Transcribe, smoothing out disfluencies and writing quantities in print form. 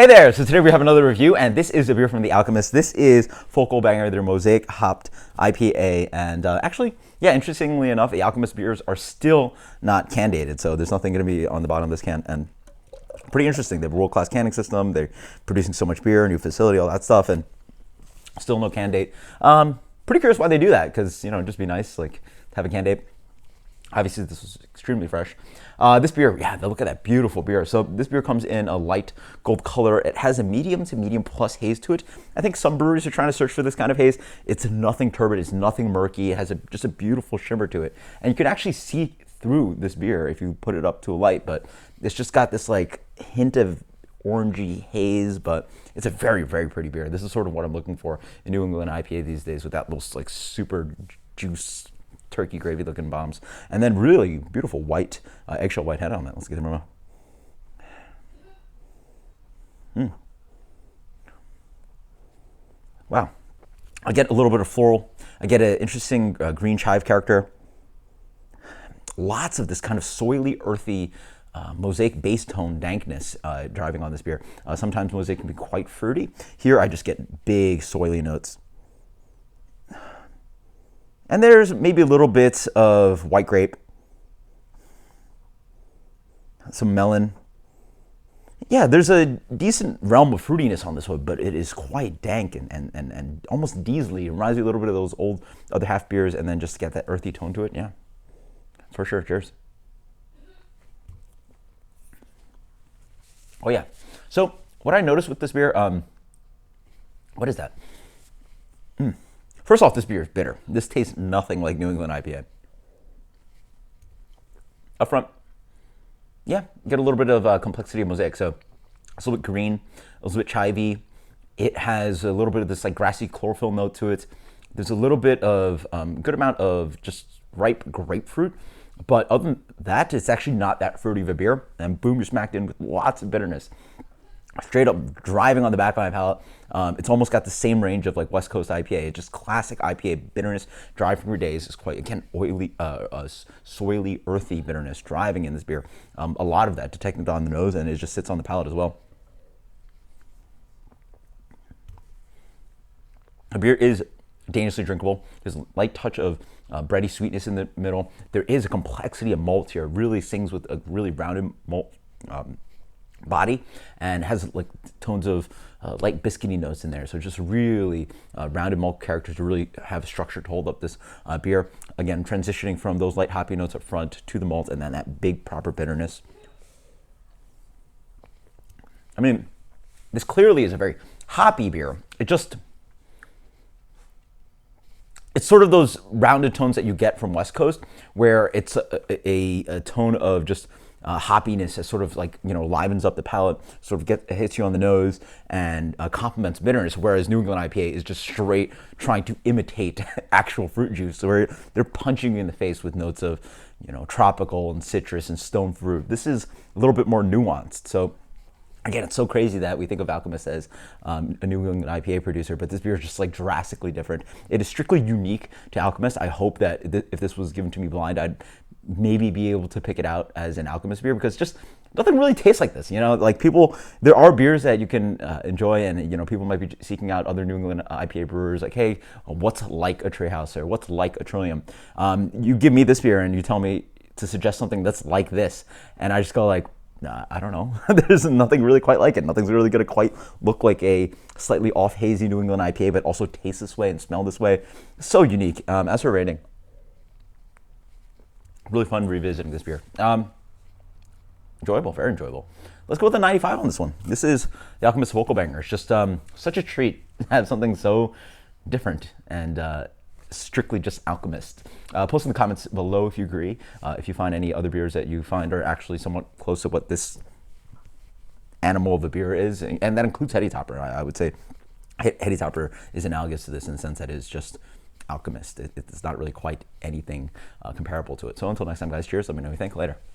Hey there! So today we have another review, and this is a beer from the Alchemist. This is Focal Banger, their Mosaic Hopped IPA, and actually, yeah, interestingly enough, the Alchemist beers are still not can dated, so there's nothing going to be on the bottom of this can, and pretty interesting. They have a world-class canning system, they're producing so much beer, new facility, all that stuff, and still no can date. Pretty curious why they do that, because, you know, it'd just be nice, like, to have a can date. Obviously, this was extremely fresh. This beer, yeah, look at that beautiful beer. So this beer comes in a light gold color. It has a medium to medium plus haze to it. I think some breweries are trying to search for this kind of haze. It's nothing turbid. It's nothing murky. It has just a beautiful shimmer to it. And you can actually see through this beer if you put it up to a light, but it's just got this like hint of orangey haze, but it's a very, very pretty beer. This is sort of what I'm looking for in New England IPA these days, with that little like super juice turkey gravy looking bombs, and then really beautiful white eggshell white head on it. Let's get them a Wow, I get a little bit of floral. I get an interesting green chive character. Lots of this kind of soily, earthy Mosaic base tone dankness driving on this beer. Sometimes Mosaic can be quite fruity. Here I just get big soily notes. And there's maybe a little bit of white grape, some melon. Yeah, there's a decent realm of fruitiness on this one, but it is quite dank and almost diesely. It reminds me a little bit of those old other half beers, and then just get that earthy tone to it. Yeah, for sure. Cheers. Oh yeah. So what I noticed with this beer, what is that? First off, this beer is bitter. This tastes nothing like New England IPA. Up front, yeah, get a little bit of complexity of Mosaic. So it's a little bit green, a little bit chivy. It has a little bit of this like grassy chlorophyll note to it. There's a little bit of good amount of just ripe grapefruit. But other than that, it's actually not that fruity of a beer. And boom, you're smacked in with lots of bitterness. Straight up driving on the back of my palate. It's almost got the same range of like West Coast IPA. It's just classic IPA bitterness driving through days. It's quite, again, oily, soily, earthy bitterness driving in this beer. A lot of that detected on the nose, and it just sits on the palate as well. The beer is dangerously drinkable. There's a light touch of bready sweetness in the middle. There is a complexity of malt here. It really sings with a really rounded malt body, and has like tones of light biscuity notes in there. So just really rounded malt characters to really have structure to hold up this beer. Again, transitioning from those light hoppy notes up front to the malt, and then that big proper bitterness. I mean, this clearly is a very hoppy beer. It's sort of those rounded tones that you get from West Coast, where it's a tone of just hoppiness that sort of like, you know, livens up the palate, sort of hits you on the nose, and complements bitterness, whereas New England IPA is just straight trying to imitate actual fruit juice. So they're punching you in the face with notes of, you know, tropical and citrus and stone fruit. This is a little bit more nuanced. So again, it's so crazy that we think of Alchemist as a New England IPA producer, but this beer is just like drastically different. It is strictly unique to Alchemist. I hope that if this was given to me blind, I'd maybe be able to pick it out as an Alchemist beer, because just nothing really tastes like this. You know, like there are beers that you can enjoy, and, you know, people might be seeking out other New England IPA brewers, like, hey, what's like a Treehouse, or what's like a Trillium? You give me this beer and you tell me to suggest something that's like this, and I just go like, nah, I don't know. There's nothing really quite like it. Nothing's really going to quite look like a slightly off hazy New England IPA, but also taste this way and smell this way. So unique. As for rating, really fun revisiting this beer. Enjoyable, very enjoyable. Let's go with a 95 on this one. This is the Alchemist Vocal Banger. It's just such a treat to have something so different and strictly just Alchemist. Post in the comments below if you agree, if you find any other beers that you find are actually somewhat close to what this animal of a beer is, and that includes Heady Topper. I would say Heady Topper is analogous to this in the sense that it is just Alchemist. It's not really quite anything comparable to it. So until next time, guys, cheers. Let me know what you think. Later.